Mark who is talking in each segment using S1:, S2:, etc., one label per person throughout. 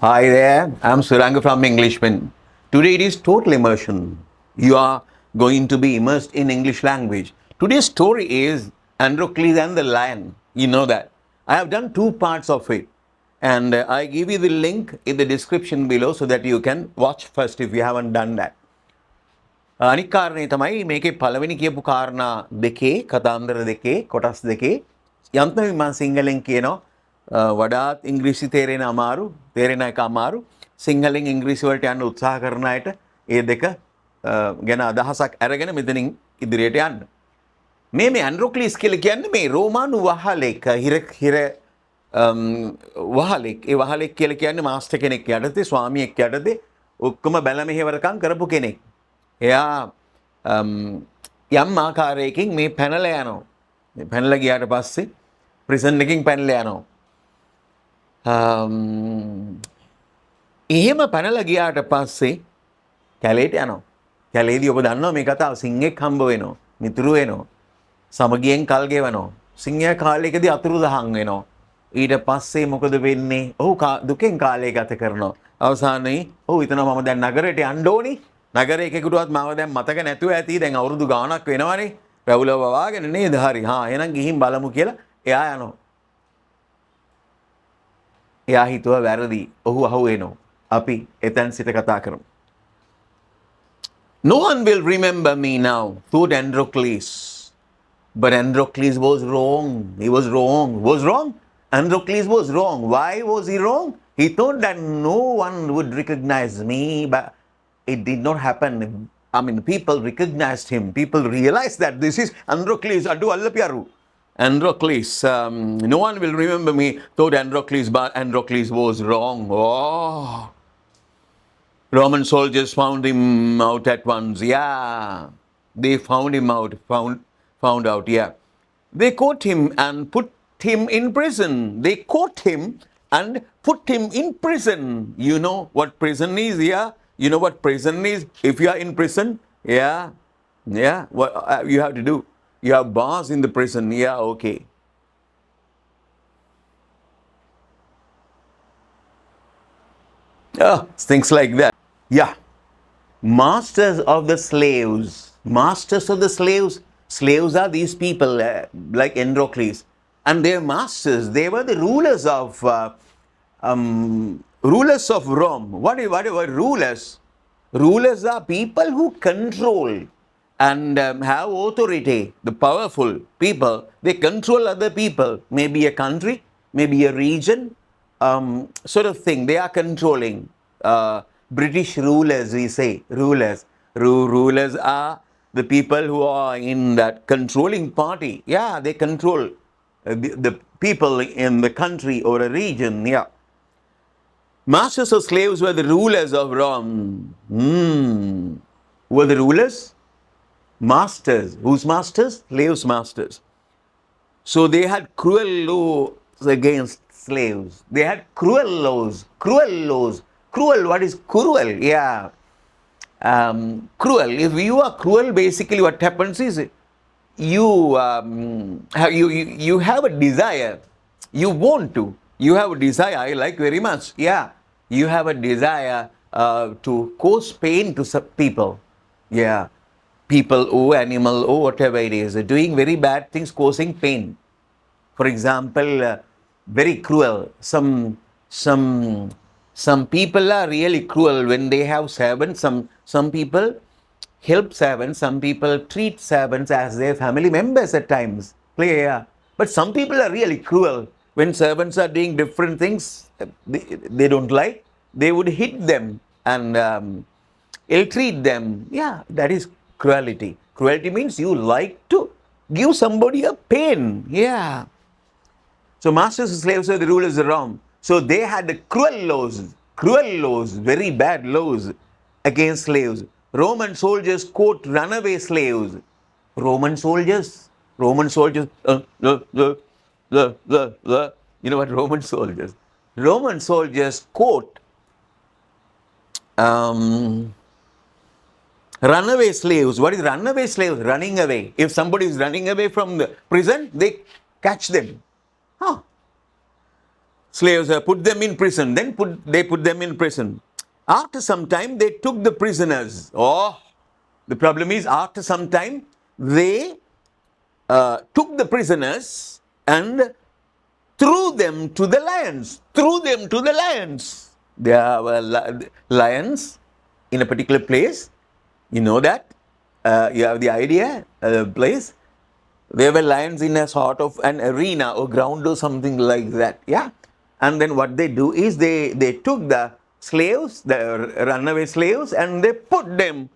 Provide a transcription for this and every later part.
S1: Hi there, I'm Suranga from Englishman. Today it is total immersion. You are going to be immersed in English language. Today's story is Androcles and the Lion. You know that. I have done two parts of it. And I give you the link in the description below so that you can watch first if you haven't done that. අනික් කාරණේ තමයි මේකේ පළවෙනි කියපු කාරණා දෙකේ කතාන්දර දෙකේ කොටස් දෙකේ යන්තමින් මම සිංහලෙන් කියනවා වඩාත් ඉංග්‍රීසි තේරෙන එක අමාරු සිංහලෙන් ඉංග්‍රීසි වලට යන්න උත්සාහ කරන අයට ඒ දෙක ගැන අදහසක් අරගෙන මෙතනින් ඉදිරියට යන්න. මේ ඇන්ඩ්‍රොක්ලිස් කියලා කියන්නේ මේ රෝමානු වහලෙක් හිර වහලෙක්. ඒ වහලෙක් කියලා කියන්නේ මාස්ටර් කෙනෙක් යටතේ ස්වාමියෙක් යටතේ ඔක්කොම බැල මෙහෙවරකම් කරපු කෙනෙක්. එයා යම් ආකාරයකින් මේ පැනලා යනවා. මේ පැනලා ගියාට පස්සේ ප්‍රිසන් එකකින් පැනලා යනවා. එහෙම පැනලා ගියාට පස්සේ කැලේට යනවා. කැලේදී ඔබ දන්නවා මේ කතාව සිංහෙක් හම්බ වෙනවා. මිතුරු වෙනවා. සමගියෙන් කල් ගෙවනවා. සිංහයා කාලයකදී අතුරුදහන් වෙනවා. ඊට පස්සේ මොකද වෙන්නේ? ඔහු දුකෙන් කාලය ගත කරනවා. අවසානයේ ඔහු හිතනවා මම දැන් නගරයට යන්න ඕනි. නගරේ එකෙකුටවත් මාව දැන් මතක නැතුව ඇති. දැන් අවුරුදු ගාණක් වෙනවනේ. රැවුල වවාගෙන නේද? හරි. එහෙනම් ගිහින් බලමු කියලා එයා යනවා. එයා හිතුවා වැරදි. ඔහු අහු වෙනවා. අපි එතෙන් සිට කතා කරමු. No one will remember me now, thought Androcles. But Androcles was wrong. He was wrong. Was wrong? Androcles was wrong. Why was he wrong? He thought that no one would recognize me, but it did not happen. I mean, people recognized him. People realized that this is Androcles. Adu allapiyaru. Androcles. No one will remember me, thought Androcles, but Androcles was wrong. Oh. Roman soldiers found him out at once. Yeah. They found him out. Found out, yeah. They caught him and put him in prison. They caught him and put him in prison. You know what prison is, yeah? You know what prison is? If you are in prison, yeah, what you have to do? You have bars in the prison, yeah, okay. Things like that, yeah. Masters of the slaves. Masters of the slaves. Slaves are these people like Androcles. And their masters, they were the rulers of Rome. What are rulers? Rulers are people who control and have authority. The powerful people, they control other people. Maybe a country, maybe a region, sort of thing. They are controlling. British rulers, we say, rulers. Rulers are the people who are in that controlling party. Yeah, they control the people in the country or a region, yeah. Masters of slaves were the rulers of Rome. Who were the rulers? Masters. Whose masters? Slaves' masters. So they had cruel laws against slaves. They had cruel laws. Cruel laws. Cruel, what is cruel? Yeah. Cruel. If you are cruel, basically what happens is you have a desire. You want to. You have a desire. I like very much. Yeah. You have a desire to cause pain to some people. Yeah. People or animal or whatever it is. Doing very bad things, causing pain. For example, very cruel. Some people are really cruel when they have servants. Some people help servants. Some people treat servants as their family members at times. Yeah. But some people are really cruel. When servants are doing different things they don't like, they would hit them and ill-treat them. Yeah, that is cruelty. Cruelty means you like to give somebody a pain. Yeah. So masters and slaves were the rulers of Rome. So they had the cruel laws, very bad laws against slaves. Roman soldiers caught runaway slaves. Roman soldiers. You know what Roman soldiers? Roman soldiers caught runaway slaves. What is runaway slaves? Running away. If somebody is running away from the prison, they catch them. slaves, put them in prison. Then they put them in prison. After some time, they took the prisoners. Oh, the problem is, after some time, they took the prisoners and threw them to the lions. Threw them to the lions. There were lions in a particular place. You know that? You have the idea, place. There were lions in a sort of an arena or ground or something like that. Yeah. And then what they do is they took the slaves, the runaway slaves, and they put them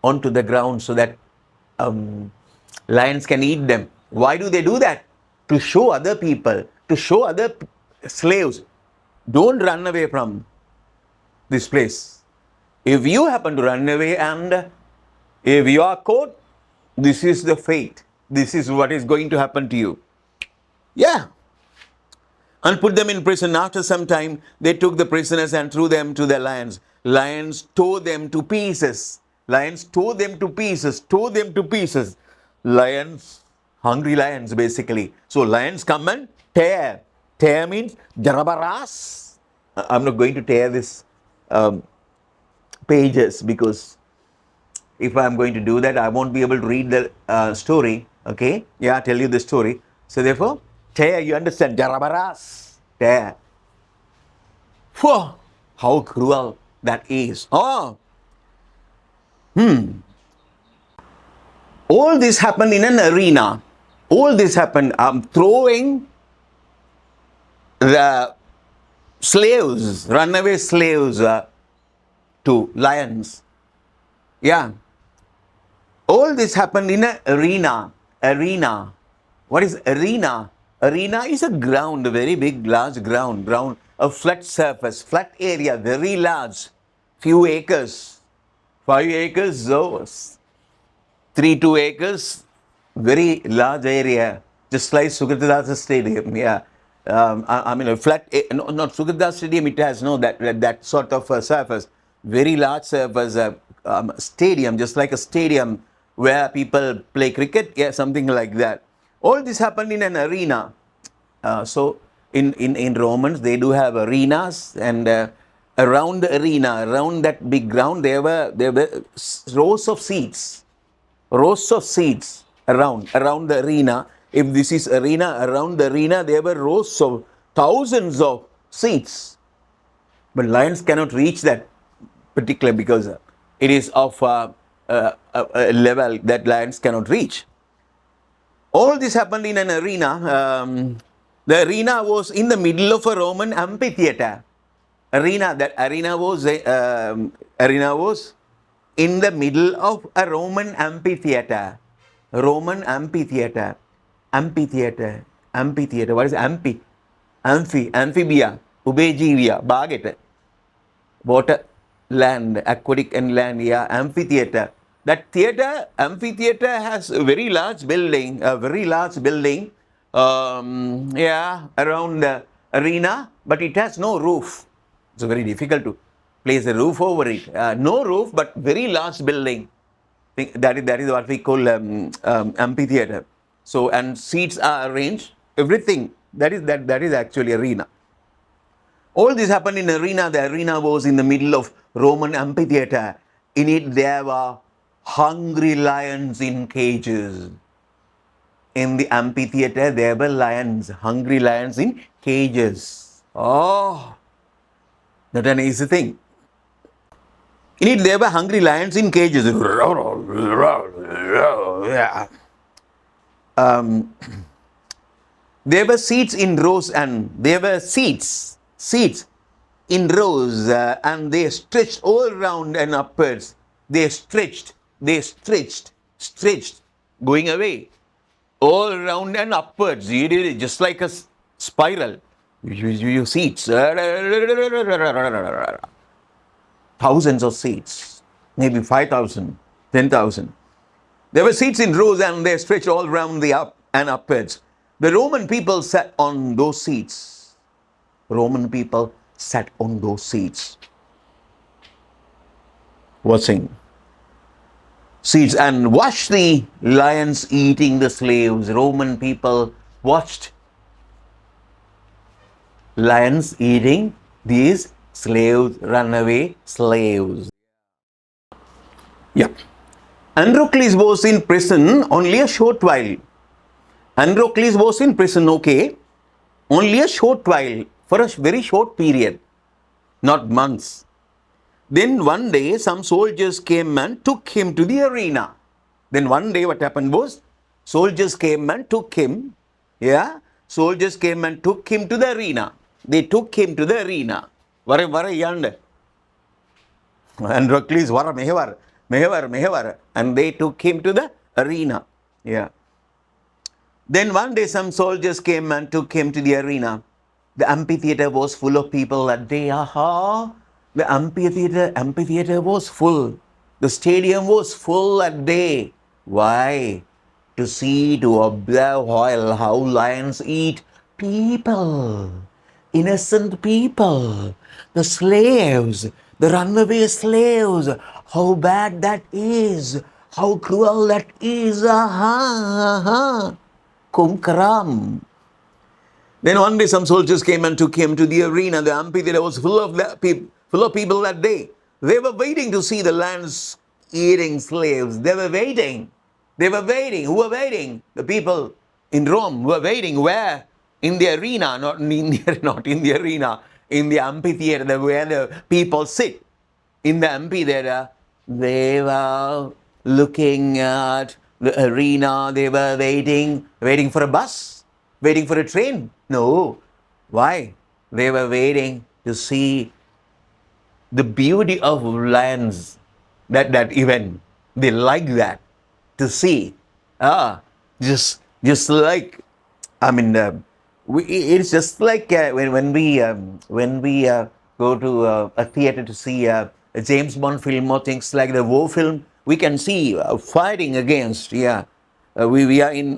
S1: onto the ground so that lions can eat them. Why do they do that? To show other people, to show other slaves, don't run away from this place. If you happen to run away and if you are caught, this is the fate. This is what is going to happen to you. Yeah. And put them in prison. After some time, they took the prisoners and threw them to the lions. Lions tore them to pieces. Lions tore them to pieces. Tore them to pieces. Lions, hungry lions basically. So lions come and tear. Tear means jarabaras. I'm not going to tear this pages because if I'm going to do that, I won't be able to read the story. Okay? Yeah, tell you the story. So therefore, tear, you understand? Jarabaras. Tear. Whoa, how cruel that is. Oh. All this happened in an arena. All this happened. Throwing the slaves, runaway slaves to lions. Yeah. All this happened in an arena. Arena. What is arena? Arena is a ground, a very big, large ground. A flat surface, flat area, very large. Few acres. 5 acres, so 3-2 acres, very large area. Just like Sugatadas Stadium. Yeah. I mean, a flat, no, not Sugatadas Stadium, it has no that sort of surface. Very large surface, stadium, just like a stadium where people play cricket, yeah, something like that. All this happened in an arena. So in Romans, they do have arenas, and around the arena, around that big ground, there were rows of seats around the arena. If this is arena, around the arena, there were rows of thousands of seats. But lions cannot reach that particular because it is of a level that lions cannot reach. All this happened in an arena. The arena was in the middle of a Roman amphitheater. Arena was in the middle of a Roman amphitheater. Roman amphitheater. Amphitheater. What is amphibia, ubejivia, baget, water, land, aquatic and land, yeah, amphitheater. That amphitheater has a very large building, yeah, around the arena, but it has no roof. It's very difficult to place a roof over it. No roof, but very large building. That is what we call amphitheater. So, and seats are arranged, everything. That is actually arena. All this happened in arena. The arena was in the middle of Roman amphitheater. In it there were hungry lions in cages. In the amphitheater there were lions, hungry lions in cages. Oh, not an easy thing. In it there were hungry lions in cages. There were seats in rows, and there were seats in rows, and they stretched all around and upwards. They stretched, going away, all around and upwards. You did it just like a spiral. You seats, thousands of seats, maybe 5,000, 10,000. There were seats in rows, and they stretched all around the up and upwards. The Roman people sat on those seats. Roman people sat on those seats, watching seats, and watched the lions eating the slaves. Roman people watched lions eating these slaves, runaway slaves. Yeah. Androcles was in prison only a short while. Androcles was in prison, okay, only a short while, for a very short period, not months. Then one day, some soldiers came and took him to the arena. Then one day, what happened was, soldiers came and took him. Yeah, soldiers came and took him to the arena. They took him to the arena. Vara yonder. Androcles, vara mehevar. And they took him to the arena. Yeah. Then one day some soldiers came and took him to the arena. The amphitheater was full of people that day. Aha! The amphitheater was full. The stadium was full that day. Why? To observe how lions eat people. Innocent people. The slaves. The runaway slaves. How bad that is. How cruel that is. Aha! Kumkaram. Then one day some soldiers came and took him to the arena. The amphitheater was full of people that day. They were waiting to see the lions eating slaves. They were waiting. Who were waiting? The people in Rome were waiting. Where? In the arena, not in the arena. In the amphitheater, where the people sit. In the amphitheater, they were looking at the arena. They were waiting for a bus, waiting for a train. No. Why? They were waiting to see the beauty of lions, that event. They like that, to see. Just like, I mean, it's just like when we go to a theater to see a James Bond film or things like the war film, we can see fighting against, we are in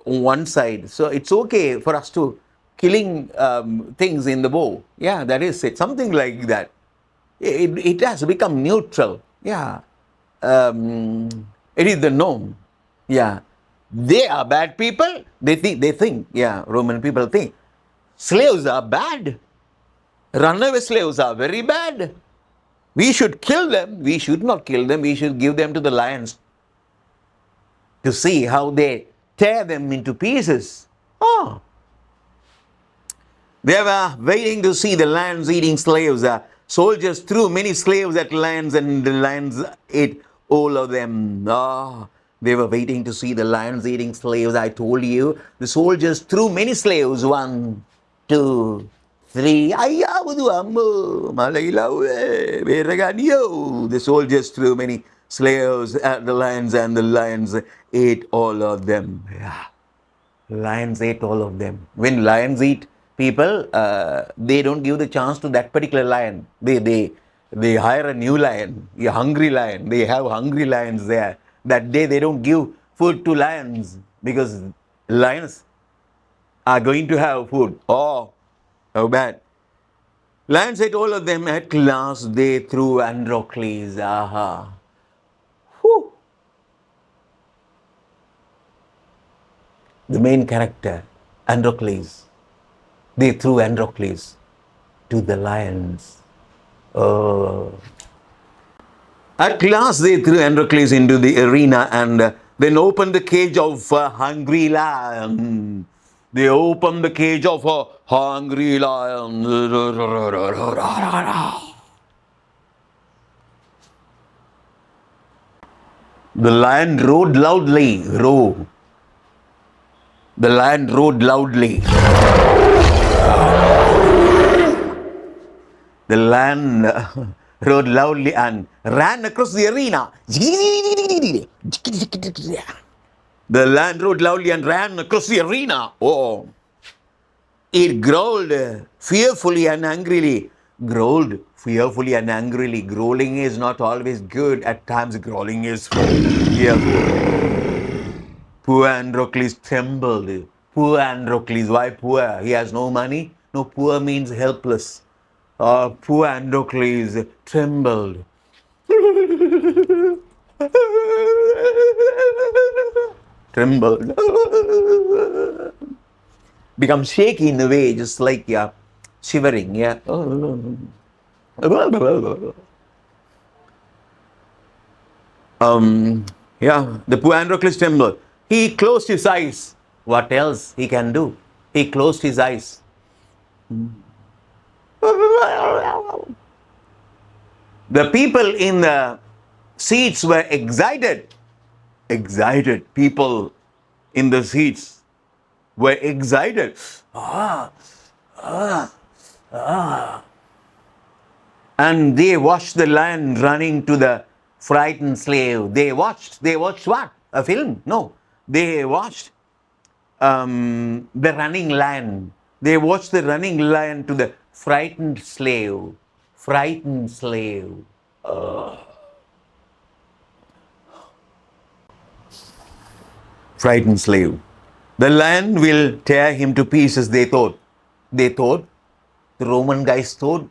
S1: one side. So it's okay for us to killing things in the war. Yeah, that is it. Something like that. It has become neutral. Yeah. It is the norm. Yeah. They are bad people. They think, Roman people think. Slaves are bad. Runaway slaves are very bad. We should kill them. We should not kill them. We should give them to the lions to see how they tear them into pieces. Oh. They were waiting to see the lions eating slaves. Soldiers threw many slaves at lions and the lions ate all of them. They were waiting to see the lions eating slaves. I told you, the soldiers threw many slaves. 1, 2, 3. The soldiers threw many slaves at the lions and the lions ate all of them. Yeah. Lions ate all of them. When lions eat people, they don't give the chance to that particular lion. They hire a new lion, a hungry lion. They have hungry lions there. That day they don't give food to lions because lions are going to have food. Oh, how bad. Lions ate all of them. At last they threw Androcles. Aha. Whew. The main character, Androcles. They threw Androcles to the lions. Oh. At last they threw Androcles into the arena and then opened the cage of a hungry lion. They opened the cage of a hungry lion. The lion roared loudly. Roar. The lion roared loudly. The lion roared loudly and ran across the arena. The lion roared loudly and ran across the arena. Oh. It growled fearfully and angrily. Growled fearfully and angrily. Growling is not always good. At times, growling is fearful. Poor Androcles trembled. Poor Androcles. Why poor? He has no money? No, poor means helpless. Poor Androcles trembled. Trembled. Become shaky in a way, just like shivering, yeah. Yeah, the poor Androcles trembled. He closed his eyes. What else he can do? He closed his eyes. The people in the seats were excited. Excited. People in the seats were excited. And they watched the lion running to the frightened slave. They watched what? A film? No. They watched the running lion. They watched the running lion to the frightened slave. Frightened slave. Frightened slave. The lion will tear him to pieces, they thought. They thought, the Roman guys thought,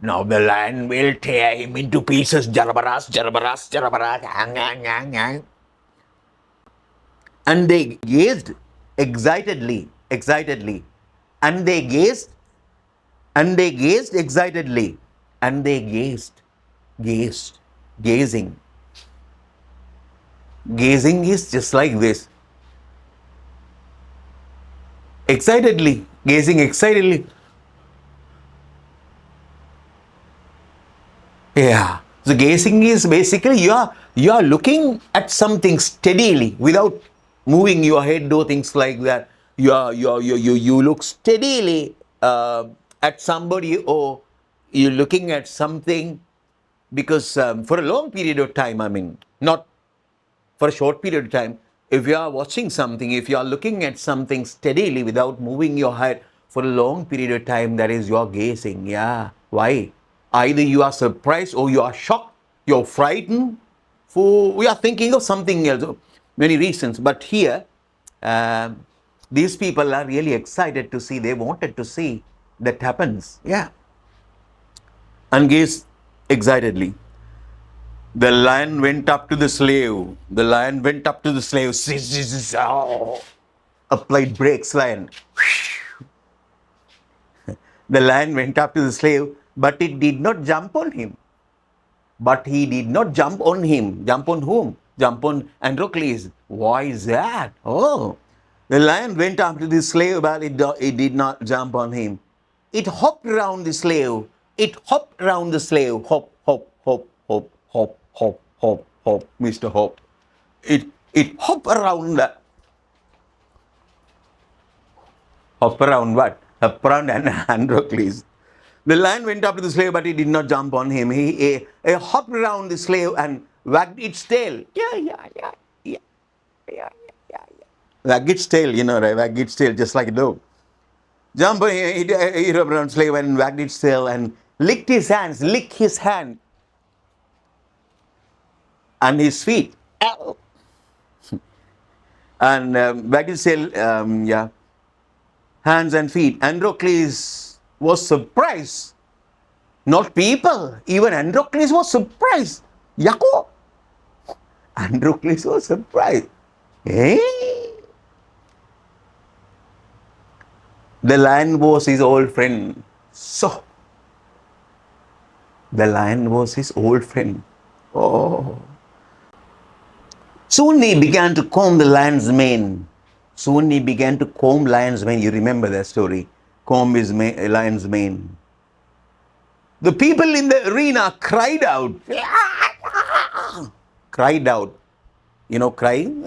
S1: now the lion will tear him into pieces. Jarabaras, jarabaras, jarabaras. And they gazed excitedly. And they gazed excitedly. And they gazing. Gazing is just like this. Gazing excitedly. Yeah. So gazing is basically you are looking at something steadily without moving your head, do things like that. You look steadily at somebody, or you're looking at something because for a long period of time, I mean, not for a short period of time, if you are watching something, if you are looking at something steadily without moving your head for a long period of time, that is your gazing. Yeah. Why? Either you are surprised or you are shocked, you're frightened, we are thinking of something else. Many reasons. But here, these people are really excited to see, they wanted to see that happens. Yeah. And gaze excitedly. The lion went up to the slave. The lion went up to the slave. Applied brakes, lion. The lion went up to the slave, but it did not jump on him. But he did not jump on him. Jump on whom? Jump on Androcles. Why is that? Oh. The lion went up to the slave, but it did not jump on him. It hopped around the slave. It hopped around the slave. Hop, hop, hop, hop, hop, hop, hop, hop, Mr. Hop. It hopped around the... Hop around what? Hop around Androcles. The lion went up to the slave, but he did not jump on him. He hopped around the slave and wagged its tail. Yeah. Wag its tail, right? Wag its tail just like a dog. Jump, he hopped around the slave and wagged its tail and licked his hand and his feet. Ow. And wagged his tail, hands and feet. Androcles was surprised. Not people. Even Androcles was surprised. Yako. Androcles was surprised. The lion was his old friend. So, the lion was his old friend. Oh. Soon he began to comb the lion's mane. You remember that story. Comb his lion's mane. The people in the arena cried out. Cried out. Crying?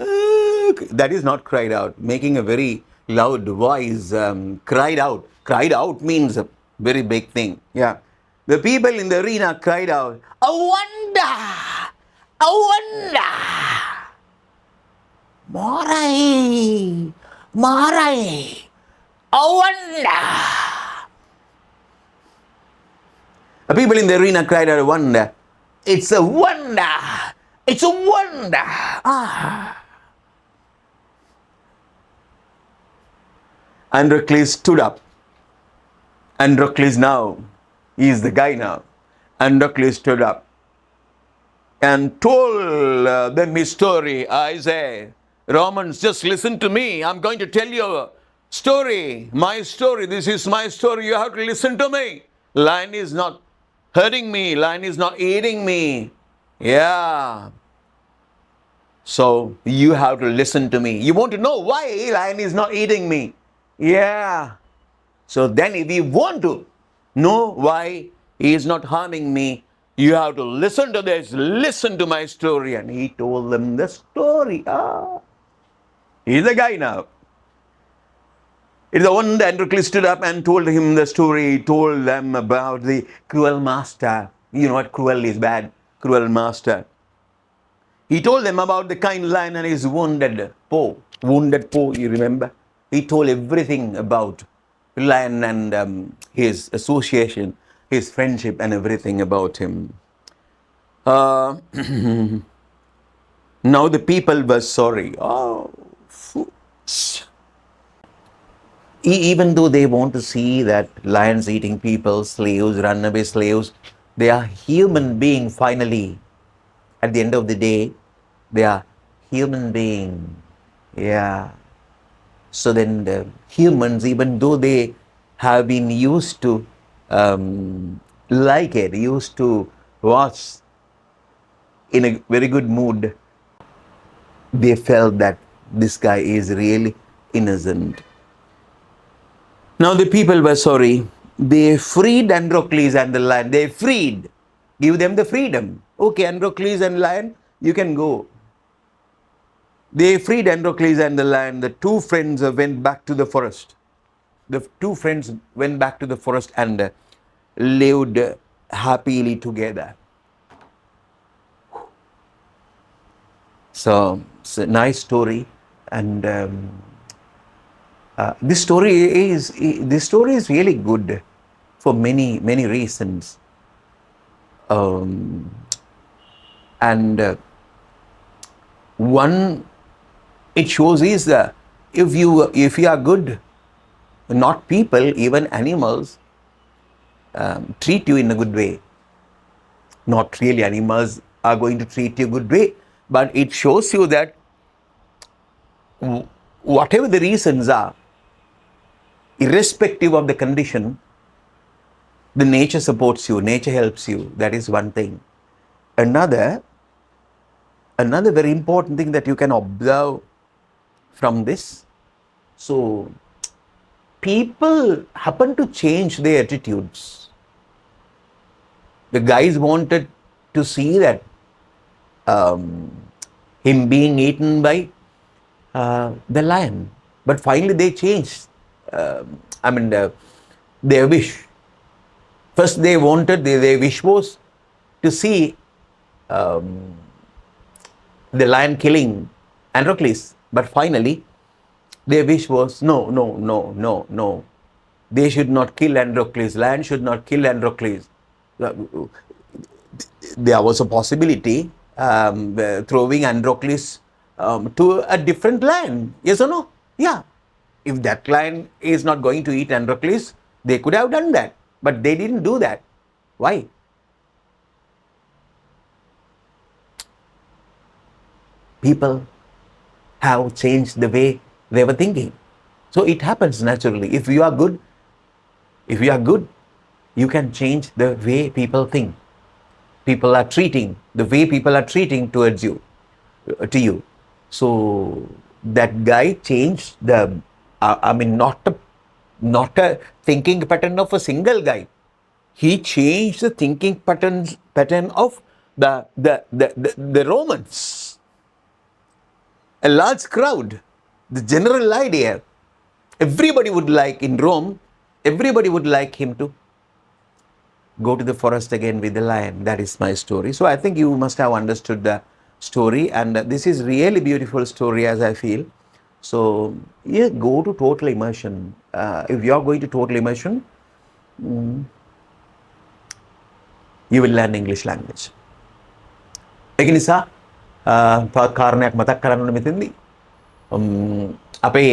S1: That is not cried out. Making a very loud voice. Cried out. Cried out means a very big thing. Yeah. The people in the arena cried out, "A wonder! A wonder! Morai! Morai! A wonder!" The people in the arena cried out, "A wonder! It's a wonder! It's a wonder!" Androcles stood up. Androcles now, he is the guy now. Androcles stood up and told them his story. I say, Romans, just listen to me. I'm going to tell you a story, my story. This is my story. You have to listen to me. Lion is not hurting me. Lion is not eating me. Yeah. So you have to listen to me. You want to know why lion is not eating me. Yeah. So then if you want to know why he is not harming me, you have to listen to this. Listen to my story. And he told them the story. He's the guy now. It's the one that Androcles stood up and told him the story. He told them about the cruel master. You know what? Cruel is bad. Cruel master. He told them about the kind lion and his wounded paw. Wounded paw, you remember? He told everything about lion and his association, his friendship and everything about him. Now the people were sorry. Oh, fools. Even though they want to see that lions eating people, slaves, runaway slaves, they are human beings finally. At the end of the day, they are human beings. Yeah. So then the humans, even though they have been used to like it, used to watch in a very good mood, they felt that this guy is really innocent. Now the people were sorry. They freed Androcles and the lion. They freed. Give them the freedom. Okay, Androcles and lion, you can go. They freed Androcles and the lion. The two friends went back to the forest. The two friends went back to the forest and lived happily together. So it's a nice story, and this story is really good for many reasons. One it shows is that if you are good, not people, even animals treat you in a good way. Not really animals are going to treat you good way, but it shows you that whatever the reasons are, irrespective of the condition, the nature supports you, nature helps you. That is one thing. Another very important thing that you can observe from this, so people happen to change their attitudes. The guys wanted to see that him being eaten by the lion, but finally they changed their wish. First they wanted, their wish was to see the lion killing Androcles, but finally their wish was no. They should not kill Androcles. Lion should not kill Androcles. There was a possibility throwing Androcles to a different lion. Yes or no? Yeah. If that lion is not going to eat Androcles, they could have done that. But they didn't do that. Why? People have changed the way they were thinking. So it happens naturally. If you are good, you can change the way people think. People are treating, the way people are treating towards you, to you. So that guy changed the, not a thinking pattern of a single guy. He changed the thinking pattern of the Romans. A large crowd, the general idea. Everybody would like, in Rome, everybody would like him to go to the forest again with the lion. That is my story. So I think you must have understood the story, and this is really beautiful story as I feel. So yeah, go to total immersion. If you are going to total immersion, you will learn English language. ඒක නිසා තවත් කාරණයක් මතක් කරන්න ඕනේ මෙතෙන්දී. අපේ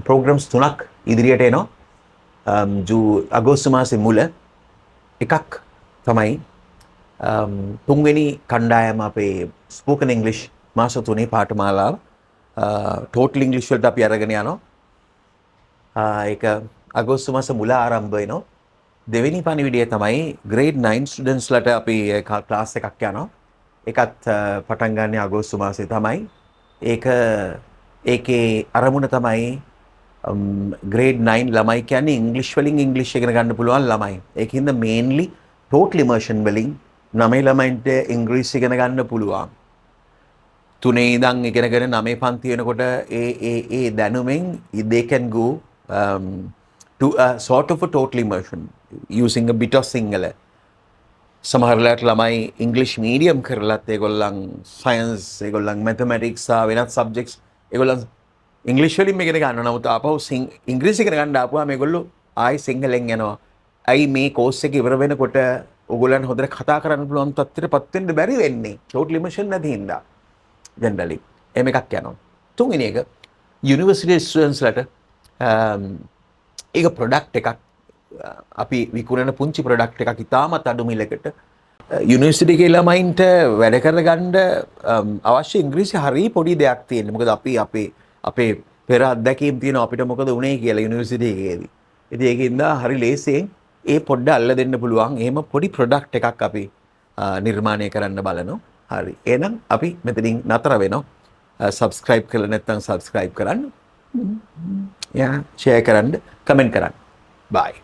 S1: programs තුනක් ඉදිරියට එනවා. අගෝස්තු මාසේ මුල එකක් තමයි තුන්වෙනි කණ්ඩායම අපේ spoken English මාස 3 පාඨමාලාව total English වලට අපි අරගෙන යනවා. ඒක අගෝස්තු මාස මුල ආරම්භ වෙනවා. දෙවෙනි පණිවිඩය තමයි grade 9 students ලට අපි ක්ලාස් එකක් යනවා. ඒකත් පටන් ගන්න අගෝස්තු මාසේ තමයි. ඒක ඒකේ අරමුණ තමයි grade 9 ළමයි කියන්නේ ඉංග්‍රීසි වලින් ඉංග්‍රීසි ඉගෙන ගන්න පුළුවන් ළමයි. ඒකින්ද mainly total immersion වලින් 9 ළමයින්ට ඉංග්‍රීසි ඉගෙන ගන්න පුළුවන්. 3 ඉඳන් ඉගෙනගෙන 9 පන්ති වෙනකොට ඒ දැනුමෙන් they can go to a sort of a total immersion using a bit of Sinhala. සමහරලාට ළමයි ඉංග්‍රීසි මීඩියම් කරලත් ඒගොල්ලන් සයන්ස් ඒගොල්ලන් මැතමැටික්ස් වෙනත් සබ්ජෙක්ට්ස් ඒගොල්ලන් ඉංග්‍රීසි වලින් ඉගෙන ගන්නවා. නමුත් ආපහු ඉංග්‍රීසි ඉගෙන ගන්න ආපුවා මේගොල්ලෝ ආයි සිංහලෙන් යනවා. අයි මේ කෝස් එක ඉවර වෙනකොට ඕගොල්ලන් හොඳට කතා කරන්න පුළුවන් තත්ත්වයටපත් වෙන්න බැරි වෙන්නේ. total immersion නැති හින්දා. generally එහෙම එකක් යනවා. තුන්වෙනි එක university students ලට ඒක ප්‍රොඩක්ට් එකක් අපි විකුණන පුංචි ප්‍රොඩක්ට් එකක් ඉතාමත් අඩු මිලකට යුනිවර්සිටි එකේ ළමයින්ට වැඩ කරගන්න අවශ්‍ය ඉංග්‍රීසි හරිය පොඩි දෙයක් තියෙනවා. මොකද අපි අපේ පෙර අත්දැකීම් තියෙනවා අපිට මොකද වුනේ කියලා යුනිවර්සිටි එකේදී. ඉතින් ඒකින්ද හරි ලේසියෙන් ඒ පොඩ්ඩ අල්ල දෙන්න පුළුවන්. එහෙම පොඩි ප්‍රොඩක්ට් එකක් අපි නිර්මාණය කරන්න බලනවා. හරි. එහෙනම් අපි මෙතනින් නතර වෙනවා. subscribe කරලා නැත්නම් subscribe කරන්න. ෂෙයා කරන්න, කමෙන්ට් කරන්න. bye.